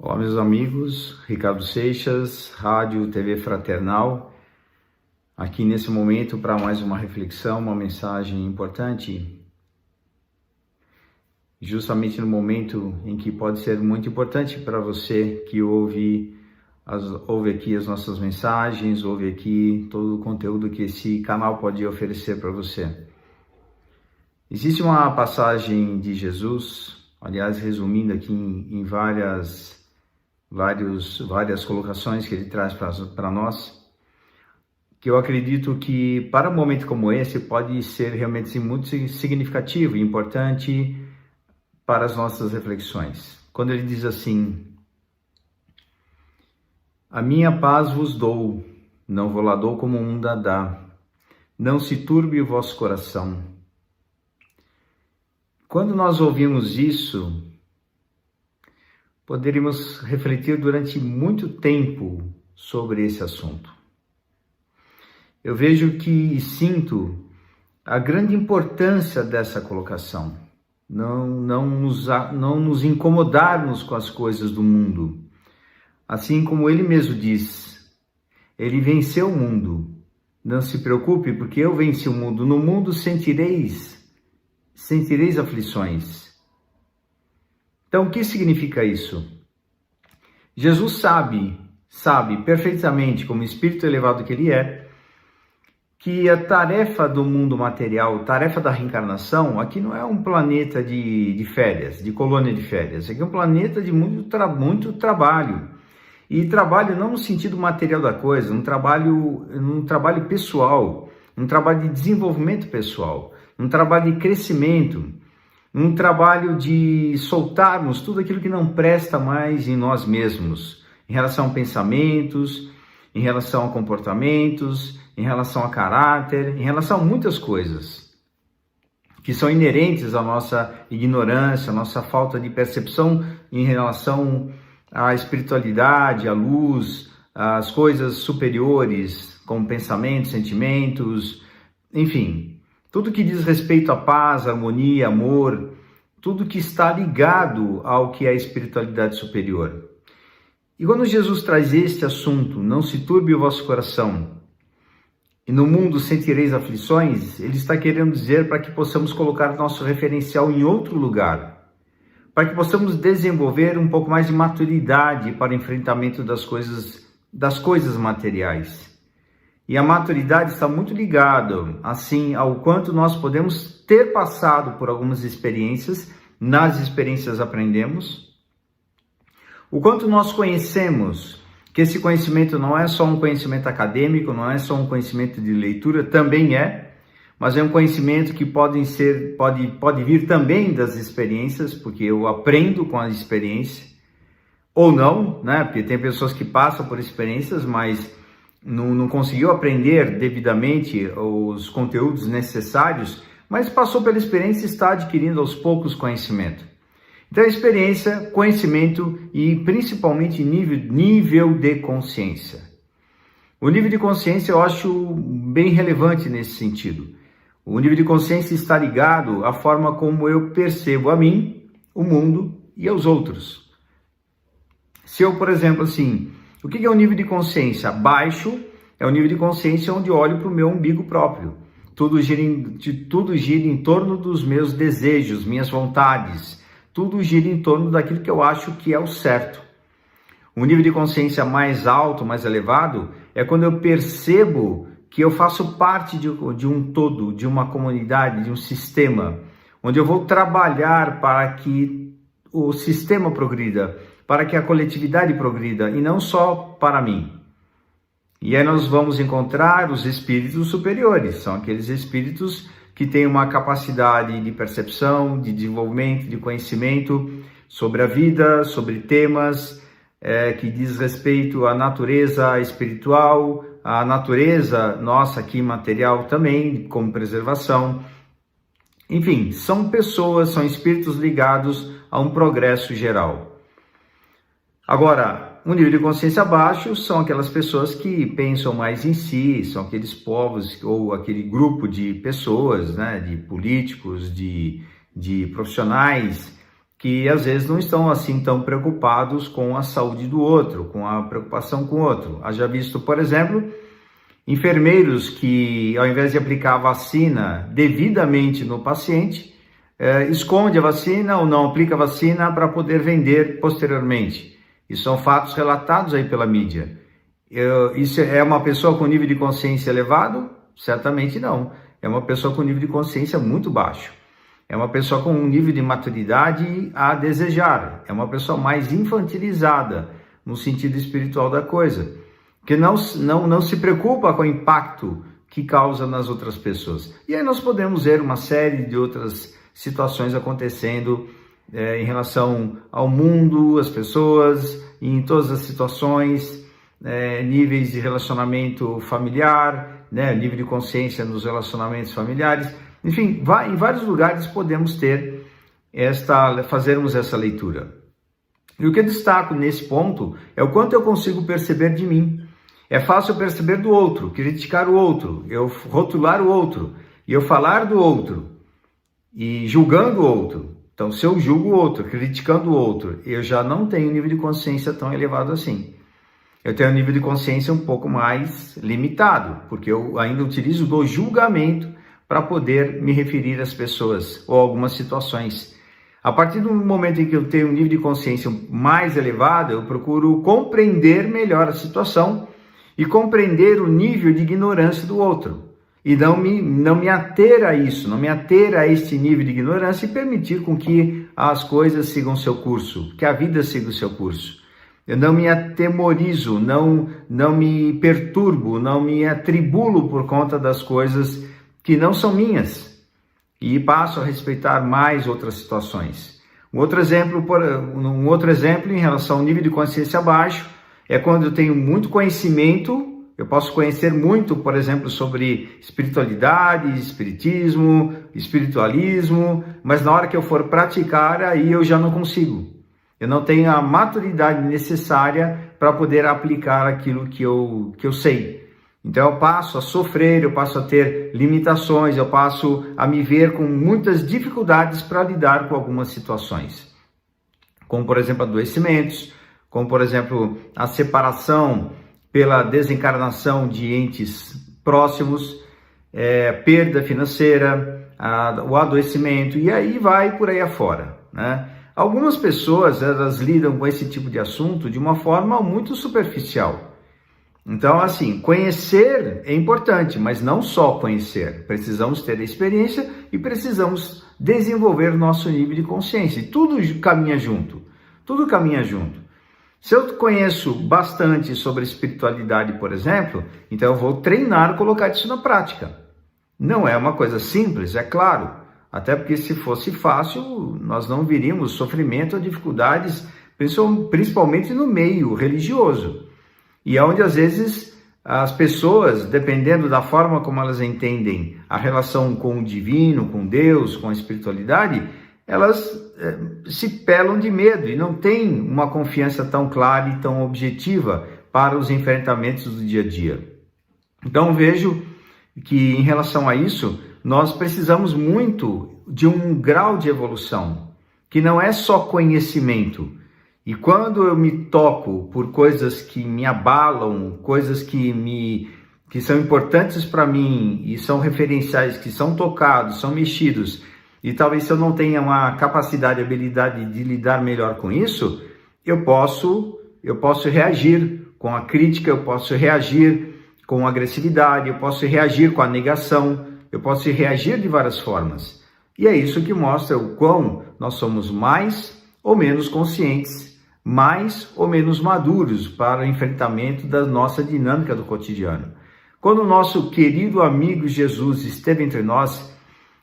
Olá, meus amigos, Ricardo Seixas, Rádio TV Fraternal, aqui nesse momento para mais uma reflexão, uma mensagem importante, justamente no momento em que pode ser muito importante para você que ouve aqui as nossas mensagens, ouve aqui todo o conteúdo que esse canal pode oferecer para você. Existe uma passagem de Jesus, aliás, resumindo aqui em várias colocações que ele traz para nós, que eu acredito que para um momento como esse pode ser realmente muito significativo e importante para as nossas reflexões. Quando ele diz assim: a minha paz vos dou, não vou lá dou como o mundo dá, não se turbe o vosso coração. Quando nós ouvimos isso, poderíamos refletir durante muito tempo sobre esse assunto. Eu vejo e sinto a grande importância dessa colocação. Não nos incomodarmos com as coisas do mundo. Assim como ele mesmo diz, ele venceu o mundo. Não se preocupe, porque eu venci o mundo. No mundo sentireis aflições. Então, o que significa isso? Jesus sabe perfeitamente, como espírito elevado que ele é, que a tarefa do mundo material, a tarefa da reencarnação, aqui não é um planeta de férias, de colônia de férias. Aqui é um planeta de muito trabalho. E trabalho não no sentido material da coisa, um trabalho pessoal, um trabalho de desenvolvimento pessoal, um trabalho de crescimento, um trabalho de soltarmos tudo aquilo que não presta mais em nós mesmos, em relação a pensamentos, em relação a comportamentos, em relação a caráter, em relação a muitas coisas que são inerentes à nossa ignorância, à nossa falta de percepção em relação à espiritualidade, à luz, às coisas superiores, como pensamentos, sentimentos, enfim. Tudo que diz respeito à paz, harmonia, amor, tudo que está ligado ao que é a espiritualidade superior. E quando Jesus traz este assunto, não se turbe o vosso coração, e no mundo sentireis aflições, ele está querendo dizer para que possamos colocar nosso referencial em outro lugar, para que possamos desenvolver um pouco mais de maturidade para o enfrentamento das coisas materiais. E a maturidade está muito ligada, assim, ao quanto nós podemos ter passado por algumas experiências, nas experiências aprendemos, o quanto nós conhecemos, que esse conhecimento não é só um conhecimento acadêmico, não é só um conhecimento de leitura, também é, mas é um conhecimento que pode vir também das experiências, porque eu aprendo com a experiência, ou não, né? Porque tem pessoas que passam por experiências, mas não conseguiu aprender devidamente os conteúdos necessários, mas passou pela experiência e está adquirindo aos poucos conhecimento. Então, experiência, conhecimento e principalmente nível de consciência. O nível de consciência eu acho bem relevante nesse sentido. O nível de consciência está ligado à forma como eu percebo a mim, o mundo e aos outros. Se eu, por exemplo, assim, o que é o nível de consciência? Baixo é o nível de consciência onde eu olho para o meu umbigo próprio. Tudo gira em torno dos meus desejos, minhas vontades. Tudo gira em torno daquilo que eu acho que é o certo. O nível de consciência mais alto, mais elevado, é quando eu percebo que eu faço parte de um todo, de uma comunidade, de um sistema, onde eu vou trabalhar para que o sistema progrida, para que a coletividade progrida, e não só para mim. E aí nós vamos encontrar os espíritos superiores, são aqueles espíritos que têm uma capacidade de percepção, de desenvolvimento, de conhecimento sobre a vida, sobre temas que diz respeito à natureza espiritual, à natureza nossa aqui material também, como preservação. Enfim, são pessoas, são espíritos ligados a um progresso geral. Agora, o nível de consciência baixo são aquelas pessoas que pensam mais em si, são aqueles povos ou aquele grupo de pessoas, né, de políticos, de profissionais que às vezes não estão assim tão preocupados com a saúde do outro, com a preocupação com o outro. Haja visto, por exemplo, enfermeiros que, ao invés de aplicar a vacina devidamente no paciente, esconde a vacina ou não aplica a vacina para poder vender posteriormente. Isso são fatos relatados aí pela mídia. Isso é uma pessoa com nível de consciência elevado? Certamente não. É uma pessoa com nível de consciência muito baixo. É uma pessoa com um nível de maturidade a desejar. É uma pessoa mais infantilizada no sentido espiritual da coisa, que não se preocupa com o impacto que causa nas outras pessoas. E aí nós podemos ver uma série de outras situações acontecendo em relação ao mundo, às pessoas, em todas as situações, níveis de relacionamento familiar, nível de consciência nos relacionamentos familiares. Enfim, em vários lugares podemos fazermos essa leitura. E o que eu destaco nesse ponto é o quanto eu consigo perceber de mim. É fácil perceber do outro, criticar o outro, eu rotular o outro, e eu falar do outro, e julgando o outro. Então, se eu julgo o outro, criticando o outro, eu já não tenho nível de consciência tão elevado assim. Eu tenho um nível de consciência um pouco mais limitado, porque eu ainda utilizo do julgamento para poder me referir às pessoas ou algumas situações. A partir do momento em que eu tenho um nível de consciência mais elevado, eu procuro compreender melhor a situação e compreender o nível de ignorância do outro. E não me ater a isso, não me ater a este nível de ignorância e permitir com que as coisas sigam seu curso, que a vida siga o seu curso. Eu não me atemorizo, não me perturbo, não me atribulo por conta das coisas que não são minhas, e passo a respeitar mais outras situações. Um outro exemplo em relação ao nível de consciência baixo é quando eu tenho muito conhecimento, eu posso conhecer muito, por exemplo, sobre espiritualidade, espiritismo, espiritualismo, mas na hora que eu for praticar, aí eu já não consigo. Eu não tenho a maturidade necessária para poder aplicar aquilo que eu sei. Então eu passo a sofrer, eu passo a ter limitações, eu passo a me ver com muitas dificuldades para lidar com algumas situações. Como, por exemplo, adoecimentos, como, por exemplo, a separação pela desencarnação de entes próximos, perda financeira, o adoecimento, e aí vai por aí afora, né? Algumas pessoas, elas lidam com esse tipo de assunto de uma forma muito superficial. Então, assim, conhecer é importante, mas não só conhecer. Precisamos ter a experiência e precisamos desenvolver nosso nível de consciência. E tudo caminha junto. Tudo caminha junto. Se eu conheço bastante sobre espiritualidade, por exemplo, então eu vou treinar, colocar isso na prática. Não é uma coisa simples, é claro. Até porque se fosse fácil, nós não viríamos sofrimento ou dificuldades, principalmente no meio religioso. E é onde às vezes as pessoas, dependendo da forma como elas entendem a relação com o divino, com Deus, com a espiritualidade, elas se pelam de medo e não têm uma confiança tão clara e tão objetiva para os enfrentamentos do dia a dia. Então vejo que em relação a isso, nós precisamos muito de um grau de evolução, que não é só conhecimento. E quando eu me toco por coisas que me abalam, coisas que são importantes para mim e são referenciais, que são tocados, são mexidos, e talvez se eu não tenha uma capacidade, habilidade de lidar melhor com isso, eu posso reagir com a crítica, eu posso reagir com agressividade, eu posso reagir com a negação, eu posso reagir de várias formas. E é isso que mostra o quão nós somos mais ou menos conscientes, mais ou menos maduros para o enfrentamento da nossa dinâmica do cotidiano. Quando o nosso querido amigo Jesus esteve entre nós,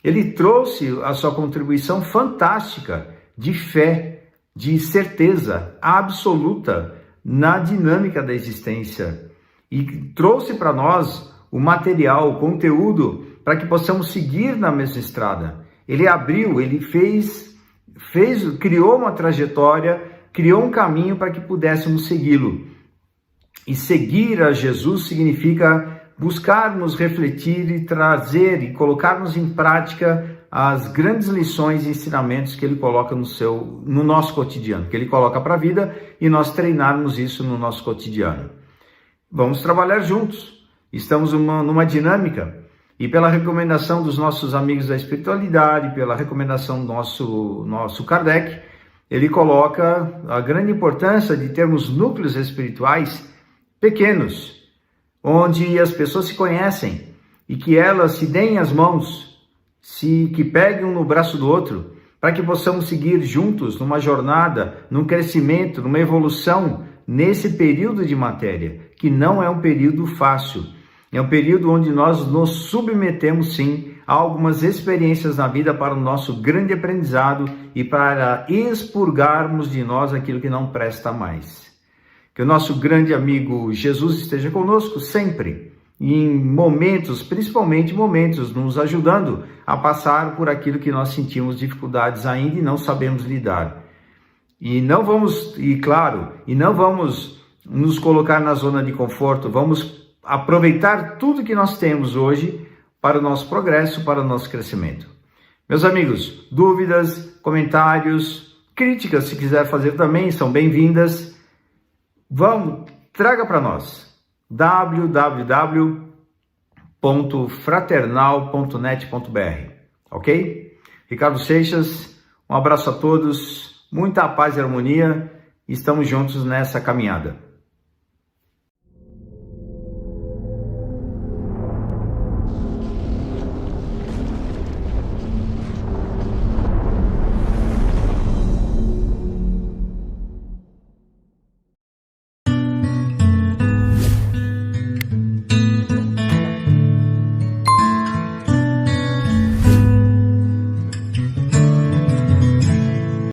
ele trouxe a sua contribuição fantástica de fé, de certeza absoluta na dinâmica da existência e trouxe para nós o material, o conteúdo para que possamos seguir na mesma estrada. Ele abriu, ele criou uma trajetória, criou um caminho para que pudéssemos segui-lo. E seguir a Jesus significa buscarmos refletir e trazer e colocarmos em prática as grandes lições e ensinamentos que ele coloca no nosso cotidiano, que ele coloca para a vida e nós treinarmos isso no nosso cotidiano. Vamos trabalhar juntos, estamos numa dinâmica e pela recomendação dos nossos amigos da espiritualidade, pela recomendação do nosso Kardec, ele coloca a grande importância de termos núcleos espirituais pequenos, onde as pessoas se conhecem e que elas se deem as mãos, que peguem um no braço do outro, para que possamos seguir juntos numa jornada, num crescimento, numa evolução nesse período de matéria, que não é um período fácil. É um período onde nós nos submetemos, sim, a algumas experiências na vida para o nosso grande aprendizado e para expurgarmos de nós aquilo que não presta mais. Que o nosso grande amigo Jesus esteja conosco sempre, e em momentos, principalmente momentos, nos ajudando a passar por aquilo que nós sentimos dificuldades ainda e não sabemos lidar. E não vamos nos colocar na zona de conforto, vamos aproveitar tudo que nós temos hoje para o nosso progresso, para o nosso crescimento. Meus amigos, dúvidas, comentários, críticas, se quiser fazer também, são bem-vindas. Traga para nós www.fraternal.net.br, ok? Ricardo Seixas, um abraço a todos, muita paz e harmonia, estamos juntos nessa caminhada.